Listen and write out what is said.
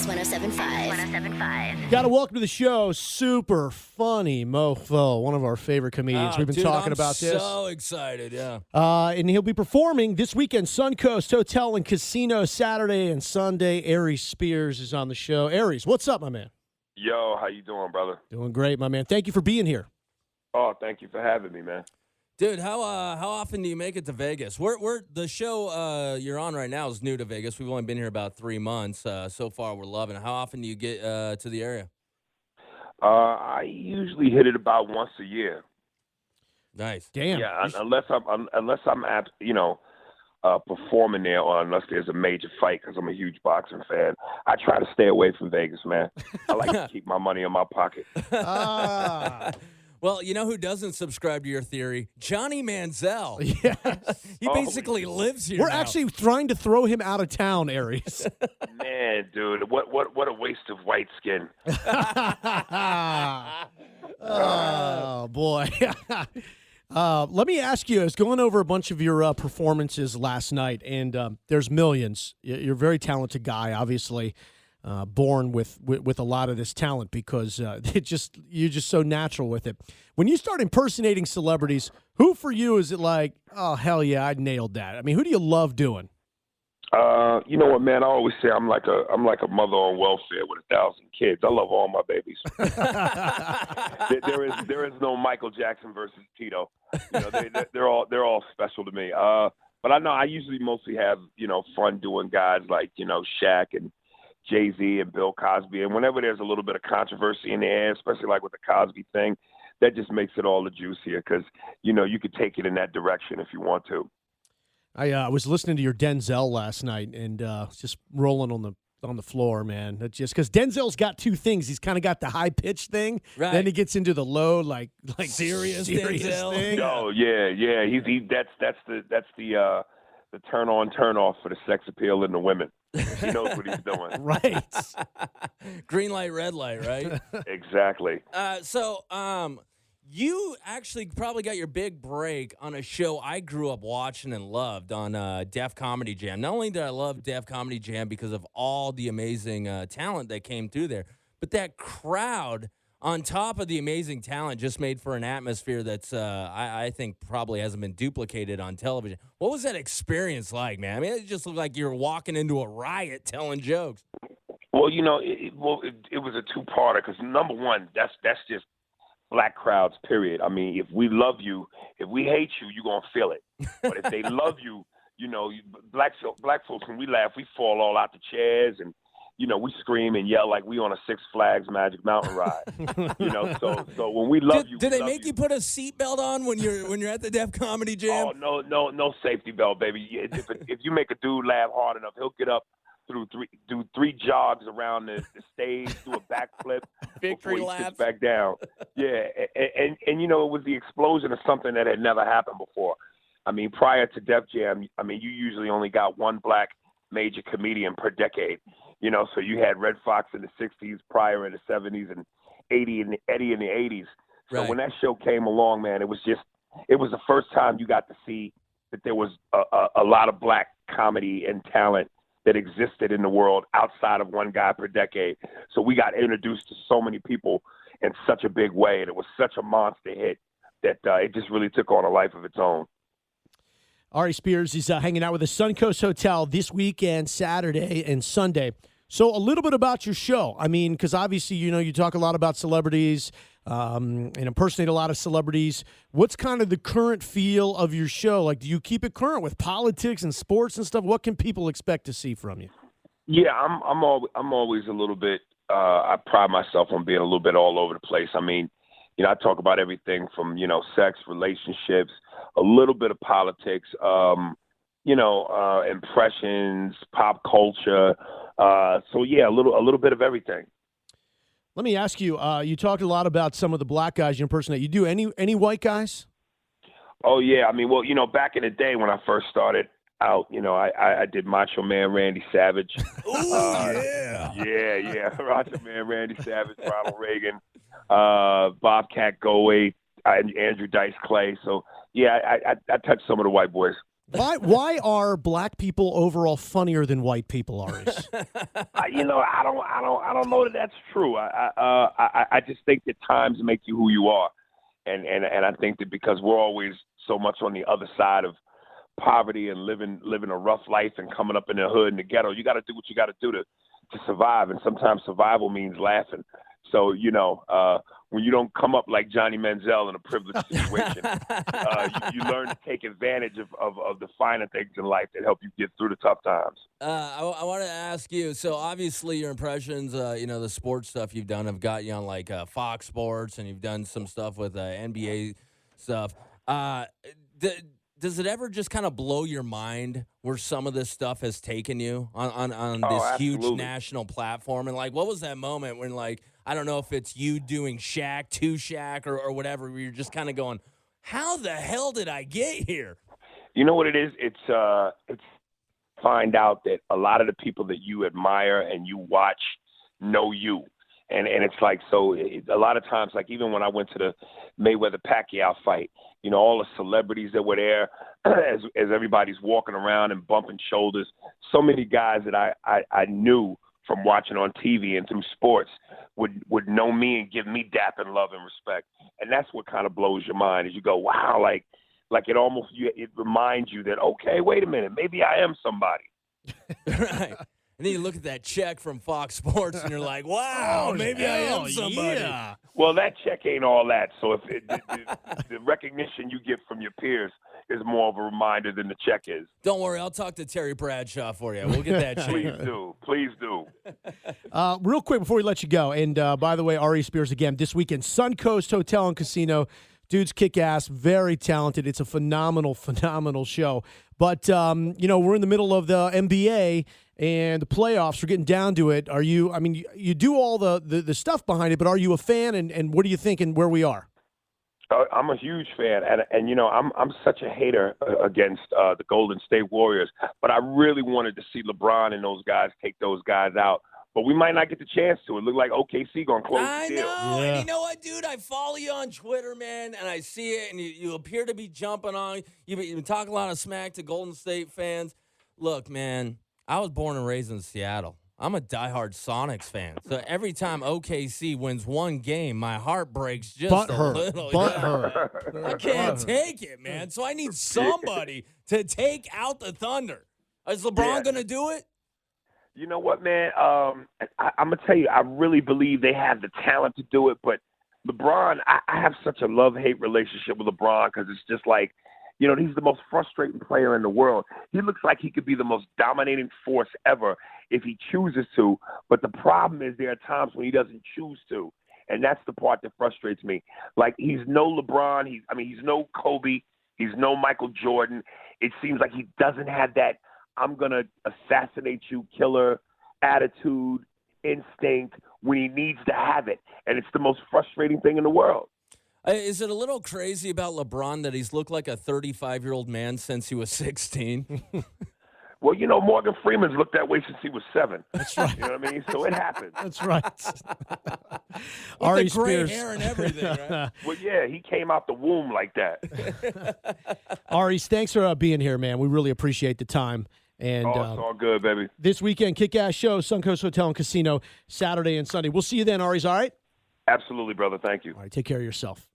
X 1075. Got to welcome to the show, super funny Mofo, one of our favorite comedians. We've been talking about this. So excited, yeah. And he'll be performing this weekend, Suncoast Hotel and Casino, Saturday and Sunday. Aries Spears is on the show. Aries, what's up, my man? Yo, how you doing, brother? Doing great, my man. Thank you for being here. Oh, thank you for having me, man. Dude, how often do you make it to Vegas? We're the show you're on right now is new to Vegas. We've only been here about 3 months. So far, we're loving it. How often do you get to the area? I usually hit it about once a year. Nice. Damn. Yeah, unless I'm at performing there, or unless there's a major fight, because I'm a huge boxing fan. I try to stay away from Vegas, man. I like to keep my money in my pocket. Well, you know who doesn't subscribe to your theory? Johnny Manziel. Yes. He basically lives here We're now. actually trying to throw him out of town, Aries. Man, dude, what a waste of white skin. Oh, boy. Let me ask you, I was going over a bunch of your performances last night, and there's millions. You're a very talented guy, obviously, born with a lot of this talent because you're just so natural with it. When you start impersonating celebrities, who for you is it like, oh, hell yeah, I nailed that? I mean, who do you love doing? You know what, man? I always say I'm like a mother on welfare with 1,000 kids. I love all my babies. there is no Michael Jackson versus Tito. You know, they're all special to me. But I know I usually mostly have fun doing guys like Shaq and Jay-Z and Bill Cosby. And whenever there's a little bit of controversy in the air, especially like with the Cosby thing, that just makes it all the juicier because you could take it in that direction if you want to. I was listening to your Denzel last night and just rolling on the floor, man. That's just because Denzel's got two things. He's kind of got the high pitched thing, right. Then he gets into the low, like serious Denzel thing. Oh yeah. That's the turn on, turn off for the sex appeal in the women. He knows what he's doing. Right. Green light, red light, right? Exactly. You actually probably got your big break on a show I grew up watching and loved on Def Comedy Jam. Not only did I love Def Comedy Jam because of all the amazing talent that came through there, but that crowd on top of the amazing talent just made for an atmosphere that's I think probably hasn't been duplicated on television. What was that experience like, man? I mean, it just looked like you were walking into a riot telling jokes. Well, it was a two-parter because number one, that's just black crowds, period. I mean, if we love you, if we hate you, you're going to feel it. But if they love you, black folks, when we laugh, we fall all out the chairs and, we scream and yell like we on a Six Flags Magic Mountain ride. So when we love you, did they make you put a seatbelt on when you're at the Def Comedy Jam? Oh, no safety belt, baby. If you make a dude laugh hard enough, he'll get up, do three jogs around the stage, do a backflip Victory before he laps. sits back down. Yeah, and it was the explosion of something that had never happened before. I mean, prior to Def Jam, you usually only got one black major comedian per decade. So you had Red Fox in the 60s, Pryor in the 70s, and Eddie in the 80s. So right. When that show came along, man, it was the first time you got to see that there was a lot of black comedy and talent that existed in the world outside of one guy per decade. So we got introduced to so many people in such a big way, and it was such a monster hit that it just really took on a life of its own. Aries Spears is hanging out with the Suncoast Hotel this weekend, Saturday and Sunday. So a little bit about your show. I mean, because obviously, you talk a lot about celebrities and impersonate a lot of celebrities. What's kind of the current feel of your show? Like, do you keep it current with politics and sports and stuff? What can people expect to see from you? Yeah, I'm always a little bit. I pride myself on being a little bit all over the place. I mean, I talk about everything from sex, relationships, a little bit of politics, impressions, pop culture. So yeah, a little bit of everything. Let me ask you. You talked a lot about some of the black guys you impersonate. You do any white guys? Oh yeah, I mean, well, back in the day when I first started out, I did Macho Man Randy Savage. Yeah, Macho Man Randy Savage, Ronald Reagan, Bobcat Goldthwait, Andrew Dice Clay. So yeah, I touched some of the white boys. Why are black people overall funnier than white people, Aries? I don't know that that's true. I just think that times make you who you are, and I think that because we're always so much on the other side of poverty and living a rough life and coming up in the hood and the ghetto, you got to do what you got to do to survive, and sometimes survival means laughing. So, when you don't come up like Johnny Manziel in a privileged situation, you learn to take advantage of the finer things in life that help you get through the tough times. I want to ask you, so obviously your impressions, the sports stuff you've done have got you on like Fox Sports, and you've done some stuff with NBA stuff. Does it ever just kind of blow your mind where some of this stuff has taken you on this huge national platform? And, like, what was that moment when, like, I don't know if it's you doing Shaq to Shaq or whatever, where you're just kind of going, how the hell did I get here? You know what it is? It's find out that a lot of the people that you admire and you watch know you. And it's like, so a lot of times, like even when I went to the Mayweather-Pacquiao fight, all the celebrities that were there, as everybody's walking around and bumping shoulders, so many guys that I knew from watching on TV and through sports would know me and give me dap and love and respect. And that's what kind of blows your mind, is you go, wow, like it almost, it reminds you that, okay, wait a minute, maybe I am somebody. Right. And then you look at that check from Fox Sports, and you're like, wow, maybe I am somebody. Yeah. Well, that check ain't all that. So if the recognition you get from your peers is more of a reminder than the check is. Don't worry, I'll talk to Terry Bradshaw for you. We'll get that check. Please do. Real quick before we let you go, and by the way, Aries Spears again this weekend, Suncoast Hotel and Casino. Dude's kick-ass, very talented. It's a phenomenal show. But, we're in the middle of the NBA and the playoffs. We're getting down to it. You do all the stuff behind it, but are you a fan, and what do you think and where we are? I'm a huge fan, and I'm such a hater against the Golden State Warriors, but I really wanted to see LeBron and those guys take those guys out. But we might not get the chance to. It looked like OKC going to close the deal. I know. Yeah. And you know what, dude? I follow you on Twitter, man, and I see it, and you appear to be jumping on. You've been talking a lot of smack to Golden State fans. Look, man, I was born and raised in Seattle. I'm a diehard Sonics fan. So every time OKC wins one game, my heart breaks just a little. I can't take it, man. So I need somebody to take out the Thunder. Is LeBron going to do it? You know what, man? I'm going to tell you, I really believe they have the talent to do it. But LeBron, I have such a love-hate relationship with LeBron because it's just like, he's the most frustrating player in the world. He looks like he could be the most dominating force ever if he chooses to. But the problem is there are times when he doesn't choose to. And that's the part that frustrates me. Like, he's no LeBron. He's no Kobe. He's no Michael Jordan. It seems like he doesn't have that I'm going to assassinate you killer attitude, instinct when he needs to have it. And it's the most frustrating thing in the world. Is it a little crazy about LeBron that he's looked like a 35-year-old man since he was 16? Well, Morgan Freeman's looked that way since he was 7. That's right. You know what I mean? So it happens. That's right. Aries Spears. Hair and everything, right? Well, yeah, he came out the womb like that. Aries, thanks for being here, man. We really appreciate the time. And it's all good, baby. This weekend, kick-ass show, Suncoast Hotel and Casino, Saturday and Sunday. We'll see you then, Aries, all right? Absolutely, brother. Thank you. All right, take care of yourself.